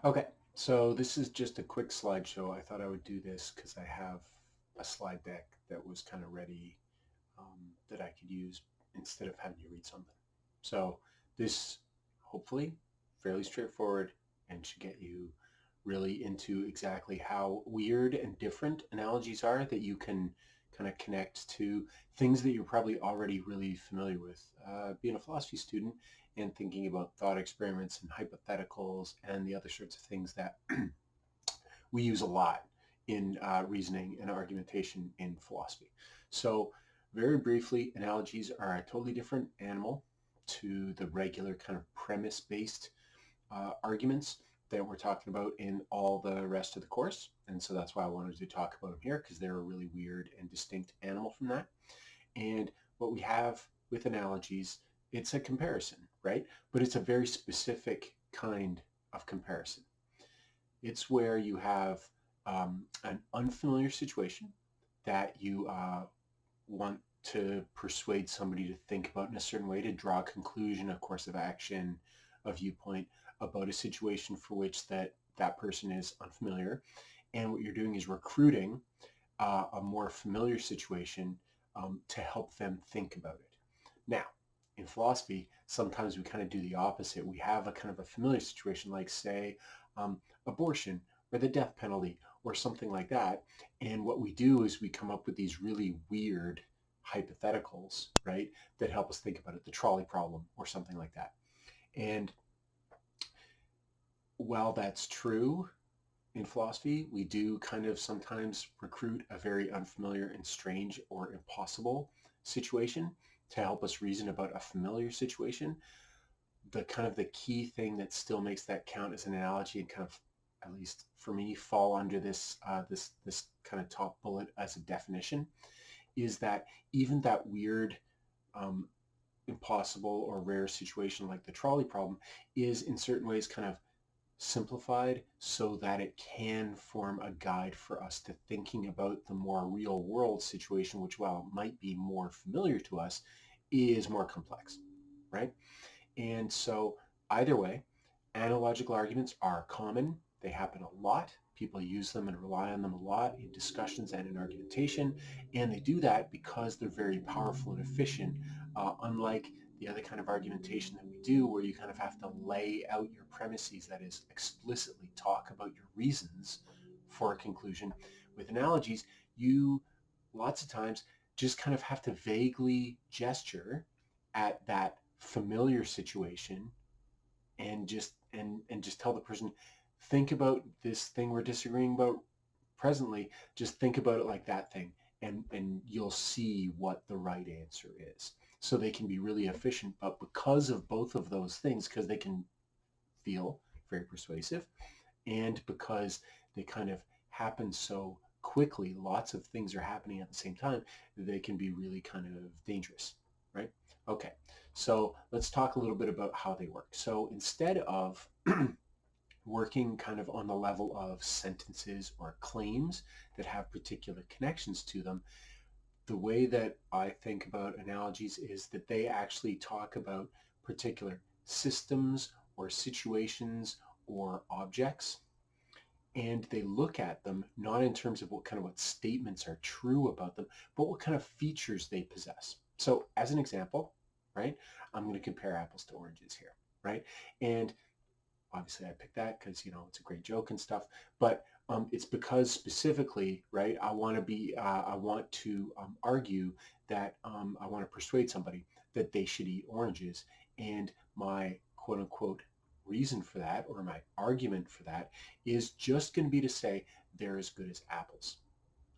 Okay, so this is just a quick slideshow. I thought I would do this because I have a slide deck that was kind of ready that I could use instead of having to read something. So this, hopefully, fairly straightforward and should get you really into exactly how weird and different analogies are that you can kind of connect to things that you're probably already really familiar with. Being a philosophy student and thinking about thought experiments and hypotheticals and the other sorts of things that we use a lot in reasoning and argumentation in philosophy. So very briefly, analogies are a totally different animal to the regular kind of premise-based arguments that we're talking about in all the rest of the course. And so that's why I wanted to talk about them here, because they're a really weird and distinct animal from that. And what we have with analogies, it's a comparison, right? But it's a very specific kind of comparison. It's where you have an unfamiliar situation that you want to persuade somebody to think about in a certain way, to draw a conclusion, a course of action, a viewpoint about a situation for which that person is unfamiliar. And what you're doing is recruiting a more familiar situation to help them think about it. Now, in philosophy, sometimes we kind of do the opposite. We have a kind of a familiar situation, like say abortion or the death penalty or something like that. And what we do is we come up with these really weird hypotheticals, right, that help us think about it, the trolley problem or something like that. And while that's true, in philosophy, we do kind of sometimes recruit a very unfamiliar and strange or impossible situation to help us reason about a familiar situation. The kind of the key thing that still makes that count as an analogy and kind of, at least for me, fall under this kind of top bullet as a definition is that even that weird, um, impossible or rare situation like the trolley problem is in certain ways kind of simplified so that it can form a guide for us to thinking about the more real world situation, which while it might be more familiar to us, is more complex, right? And so either way, analogical arguments are common. They happen a lot. People use them and rely on them a lot in discussions and in argumentation. And they do that because they're very powerful and efficient, unlike the other kind of argumentation that we do, where you kind of have to lay out your premises, that is, explicitly talk about your reasons for a conclusion. With analogies, you lots of times just kind of have to vaguely gesture at that familiar situation and just tell the person, think about this thing we're disagreeing about presently, just think about it like that thing, and you'll see what the right answer is. So they can be really efficient, but because of both of those things, because they can feel very persuasive and because they kind of happen so quickly, lots of things are happening at the same time, they can be really kind of dangerous, right? Okay, so let's talk a little bit about how they work. So instead of working kind of on the level of sentences or claims that have particular connections to them, the way that I think about analogies is that they actually talk about particular systems or situations or objects, and they look at them not in terms of what statements are true about them, but what kind of features they possess. So as an example, right, I'm going to compare apples to oranges here, right? And obviously I picked that because, it's a great joke and stuff, but it's because specifically, right, I want to argue that I want to persuade somebody that they should eat oranges. And my quote unquote reason for that, or my argument for that, is just going to be to say they're as good as apples.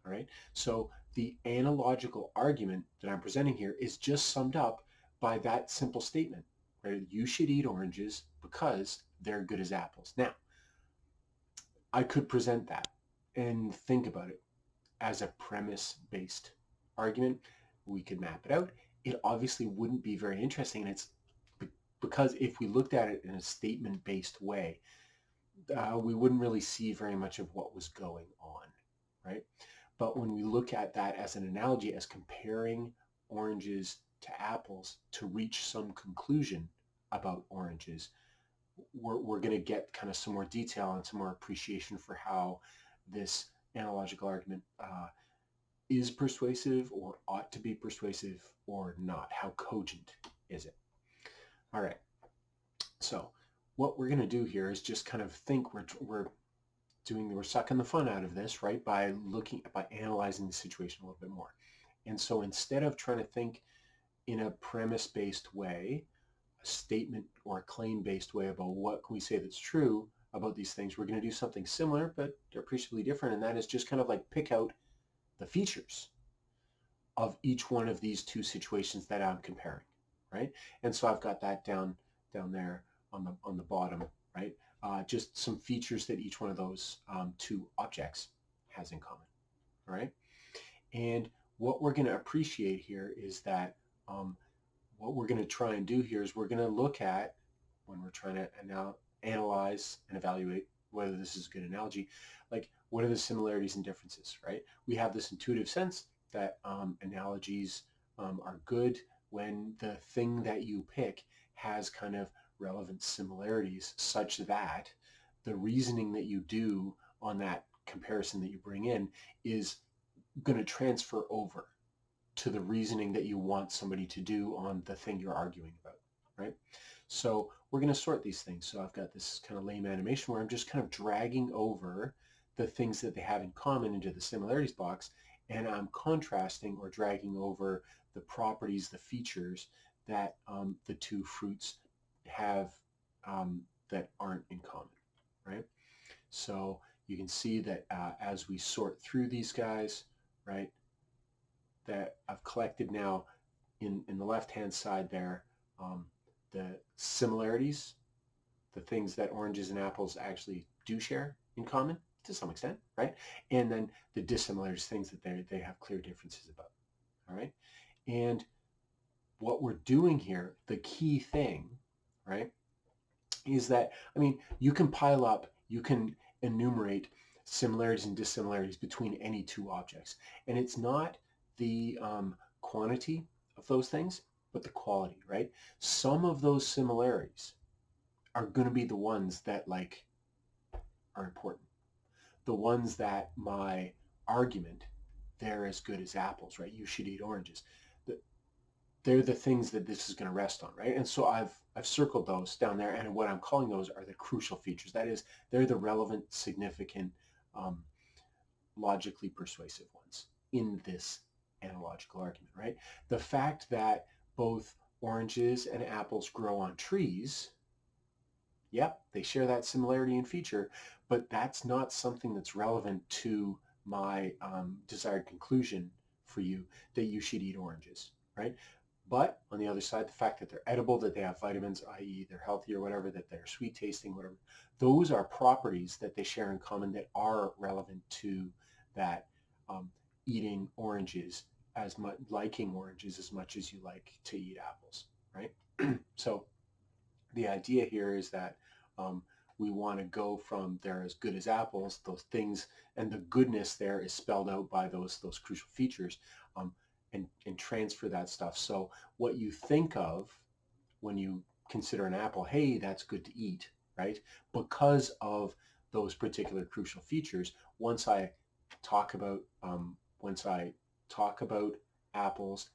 All right. So the analogical argument that I'm presenting here is just summed up by that simple statement, right? You should eat oranges because they're good as apples. Now, I could present that and think about it as a premise-based argument. We could map it out. It obviously wouldn't be very interesting, and it's because if we looked at it in a statement-based way, we wouldn't really see very much of what was going on, right? But when we look at that as an analogy, as comparing oranges to apples to reach some conclusion about oranges, we're going to get kind of some more detail and some more appreciation for how this analogical argument is persuasive or ought to be persuasive or not. How cogent is it? All right. So what we're going to do here is just kind of think we're sucking the fun out of this, right? By analyzing the situation a little bit more. And so instead of trying to think in a premise-based way, a statement or a claim-based way about what can we say that's true about these things, we're going to do something similar, but appreciably different. And that is just kind of like pick out the features of each one of these two situations that I'm comparing, right? And so I've got that down there on the bottom, right? Just some features that each one of those two objects has in common, right? And what we're going to appreciate here is that what we're going to try and do here is we're going to look at, when we're trying to analyze and evaluate whether this is a good analogy, like what are the similarities and differences, right? We have this intuitive sense that analogies are good when the thing that you pick has kind of relevant similarities such that the reasoning that you do on that comparison that you bring in is going to transfer over to the reasoning that you want somebody to do on the thing you're arguing about, right? So we're going to sort these things. So I've got this kind of lame animation where I'm just kind of dragging over the things that they have in common into the similarities box, and I'm contrasting or dragging over the properties, the features that the two fruits have that aren't in common, right? So you can see that as we sort through these guys, right, that I've collected now in the left-hand side there, the similarities, the things that oranges and apples actually do share in common to some extent, right? And then the dissimilarities, things that they have clear differences about, all right? And what we're doing here, the key thing, right, is that, I mean, you can pile up, you can enumerate similarities and dissimilarities between any two objects. And it's not the quantity of those things, but the quality, right? Some of those similarities are going to be the ones that like are important. The ones that my argument, they're as good as apples, right? You should eat oranges. They're the things that this is going to rest on, right? And so I've circled those down there, and what I'm calling those are the crucial features. That is, they're the relevant, significant, logically persuasive ones in this analogical argument, right? The fact that both oranges and apples grow on trees, yep, they share that similarity in feature, but that's not something that's relevant to my desired conclusion for you that you should eat oranges, right? But on the other side, the fact that they're edible, that they have vitamins, i.e. they're healthy or whatever, that they're sweet tasting, whatever, those are properties that they share in common that are relevant to that eating oranges as much, liking oranges as much as you like to eat apples, right? So the idea here is that we want to go from they're as good as apples, those things, and the goodness there is spelled out by those crucial features, and transfer that stuff. So what you think of when you consider an apple, hey, that's good to eat, right? Because of those particular crucial features. Once I talk about apples,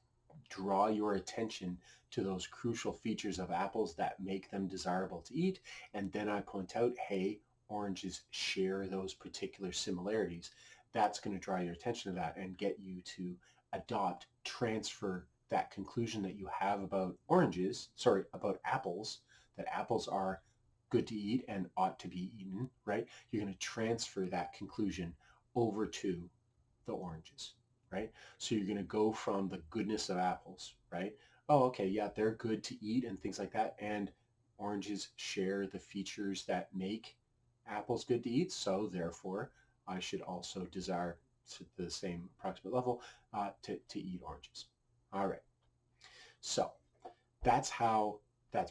draw your attention to those crucial features of apples that make them desirable to eat, and then I point out, hey, oranges share those particular similarities. That's going to draw your attention to that and get you to transfer that conclusion that you have about about apples, that apples are good to eat and ought to be eaten, right? You're going to transfer that conclusion over to the oranges, right? So you're going to go from the goodness of apples, right? Oh, okay, yeah, they're good to eat and things like that. And oranges share the features that make apples good to eat. So therefore, I should also desire to the same approximate level to eat oranges. All right. So that's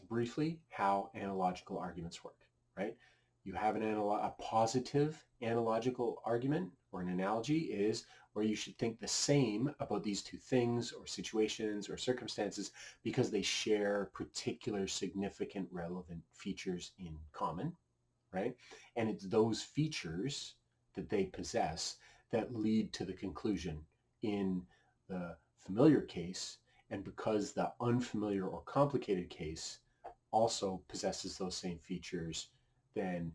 briefly how analogical arguments work, right? You have a positive analogical argument or an analogy is where you should think the same about these two things or situations or circumstances because they share particular significant relevant features in common, right? And it's those features that they possess that lead to the conclusion in the familiar case. And because the unfamiliar or complicated case also possesses those same features, then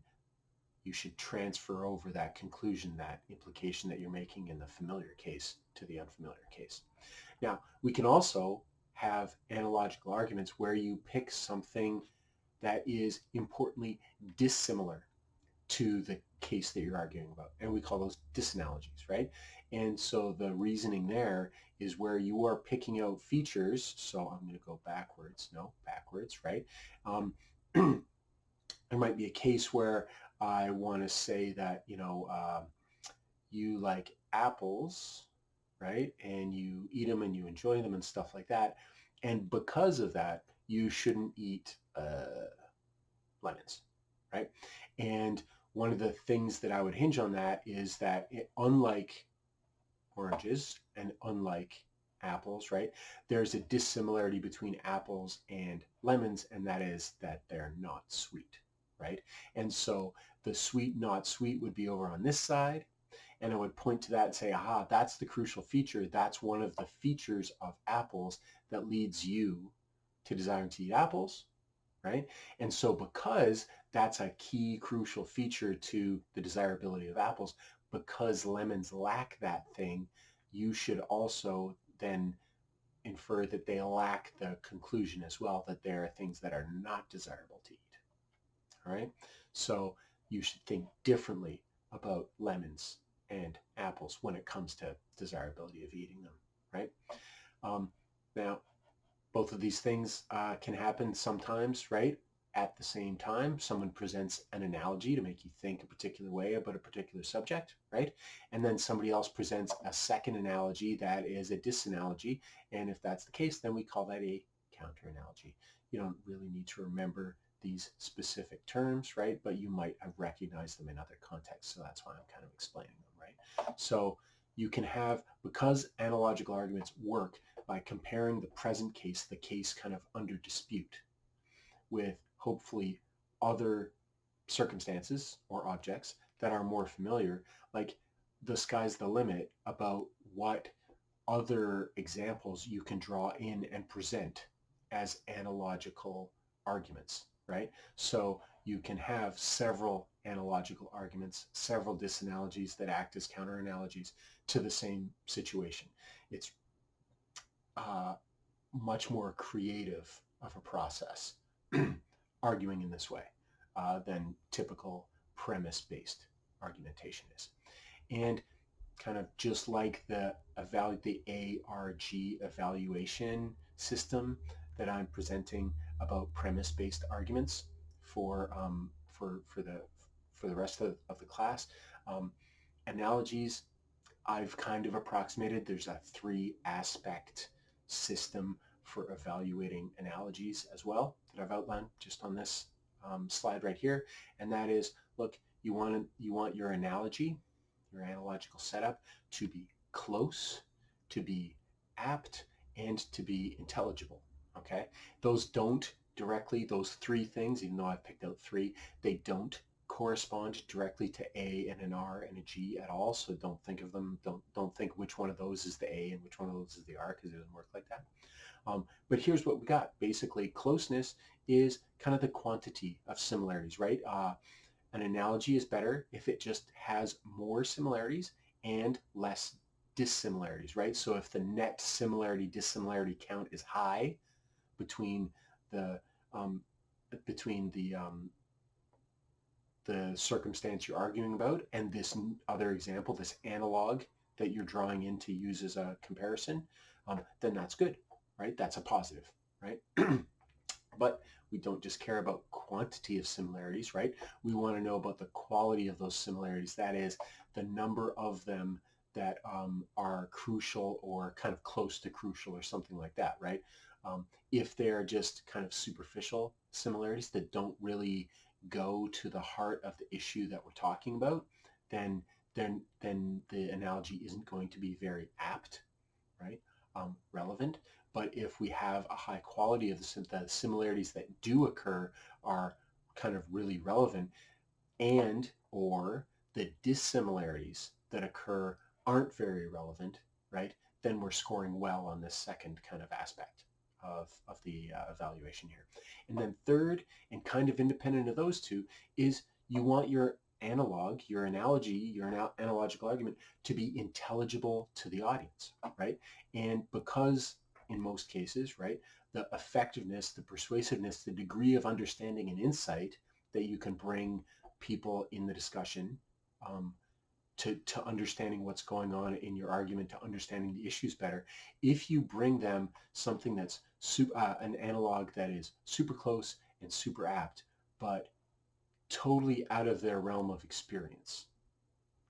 you should transfer over that conclusion, that implication that you're making in the familiar case to the unfamiliar case. Now, we can also have analogical arguments where you pick something that is importantly dissimilar to the case that you're arguing about. And we call those disanalogies, right? And so the reasoning there is where you are picking out features. So I'm going to go backwards. No, backwards, right? There might be a case where I want to say that, you like apples, right? And you eat them and you enjoy them and stuff like that. And because of that, you shouldn't eat lemons, right? And one of the things that I would hinge on that is that unlike oranges and unlike apples, right, there's a dissimilarity between apples and lemons, and that is that they're not sweet, right? And so the sweet, not sweet would be over on this side, and I would point to that and say, aha, that's the crucial feature. That's one of the features of apples that leads you to desiring to eat apples, right? And so because that's a key crucial feature to the desirability of apples, because lemons lack that thing, you should also then infer that they lack the conclusion as well, that there are things that are not desirable to eat. All right? So you should think differently about lemons and apples when it comes to desirability of eating them, right? Now, both of these things can happen sometimes, right? At the same time, someone presents an analogy to make you think a particular way about a particular subject, right? And then somebody else presents a second analogy that is a disanalogy. And if that's the case, then we call that a counter-analogy. You don't really need to remember these specific terms, right? But you might have recognized them in other contexts. So that's why I'm kind of explaining them, right? So you can have, because analogical arguments work by comparing the present case, the case kind of under dispute, with hopefully other circumstances or objects that are more familiar, like the sky's the limit about what other examples you can draw in and present as analogical arguments, right? So you can have several analogical arguments, several disanalogies that act as counter-analogies to the same situation. It's much more creative of a process arguing in this way than typical premise-based argumentation is. And kind of just like the ARG evaluation system that I'm presenting about premise-based arguments for the rest of the class, analogies I've kind of approximated. There's a 3-aspect system for evaluating analogies as well that I've outlined just on this slide right here. And that is, look, you want your analogy, your analogical setup, to be close, to be apt, and to be intelligible. Okay, those don't directly, those 3 things, even though I've picked out 3, they don't correspond directly to A and an R and a G at all. So don't think of them, don't think which one of those is the A and which one of those is the R, because it doesn't work like that. But here's what we got. Basically, closeness is kind of the quantity of similarities, right? An analogy is better if it just has more similarities and less dissimilarities, right? So if the net similarity dissimilarity count is high between the circumstance you're arguing about and this other example, this analog that you're drawing in to use as a comparison, then that's good, right? That's a positive, right? But we don't just care about quantity of similarities, right? We want to know about the quality of those similarities. That is, the number of them that are crucial or kind of close to crucial or something like that, right? If they're just kind of superficial similarities that don't really go to the heart of the issue that we're talking about, then then the analogy isn't going to be very apt, right? Relevant. But if we have a high quality of the similarities that do occur are kind of really relevant, and or the dissimilarities that occur aren't very relevant, right? Then we're scoring well on this second kind of aspect of the evaluation here. And then third, and kind of independent of those two, is you want your analog, your analogy, your analogical argument to be intelligible to the audience, right? And because in most cases, right, the effectiveness, the persuasiveness, the degree of understanding and insight that you can bring people in the discussion um, to understanding what's going on in your argument, to understanding the issues better. If you bring them something that's an analog that is super close and super apt, but totally out of their realm of experience,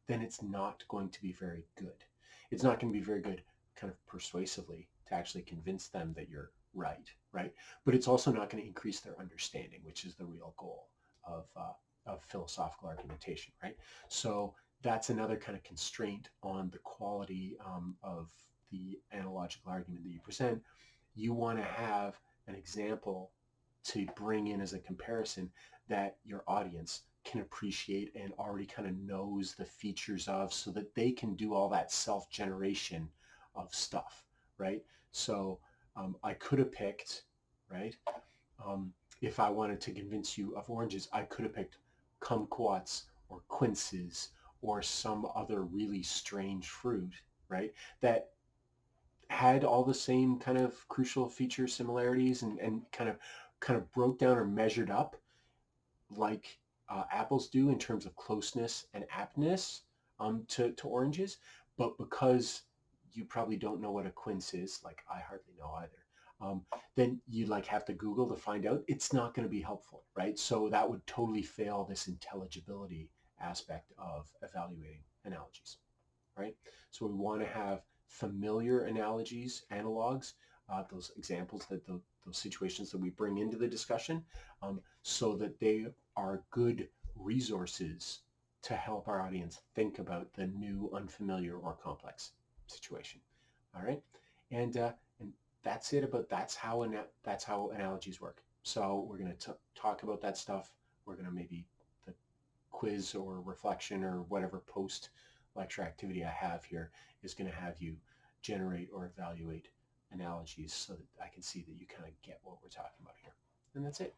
then it's not going to be very good. It's not going to be very good kind of persuasively to actually convince them that you're right, right? But it's also not going to increase their understanding, which is the real goal of philosophical argumentation, right? So that's another kind of constraint on the quality of the analogical argument that you present. You want to have an example to bring in as a comparison that your audience can appreciate and already kind of knows the features of, so that they can do all that self-generation of stuff, right? So I could have picked, right? If I wanted to convince you of oranges, I could have picked kumquats or quinces or some other really strange fruit, right? That had all the same kind of crucial feature similarities and kind of broke down or measured up like apples do in terms of closeness and aptness to oranges. But because you probably don't know what a quince is, like I hardly know either, then you like have to Google to find out. It's not going to be helpful, right? So that would totally fail this intelligibility aspect of evaluating analogies, right? So we want to have familiar analogies, analogs, those examples, those situations that we bring into the discussion, so that they are good resources to help our audience think about the new, unfamiliar, or complex situation. All right, and that's it. That's how analogies work. So we're going to talk about that stuff. We're going to maybe the quiz or reflection or whatever post lecture activity I have here is going to have you generate or evaluate analogies so that I can see that you kind of get what we're talking about here. And that's it.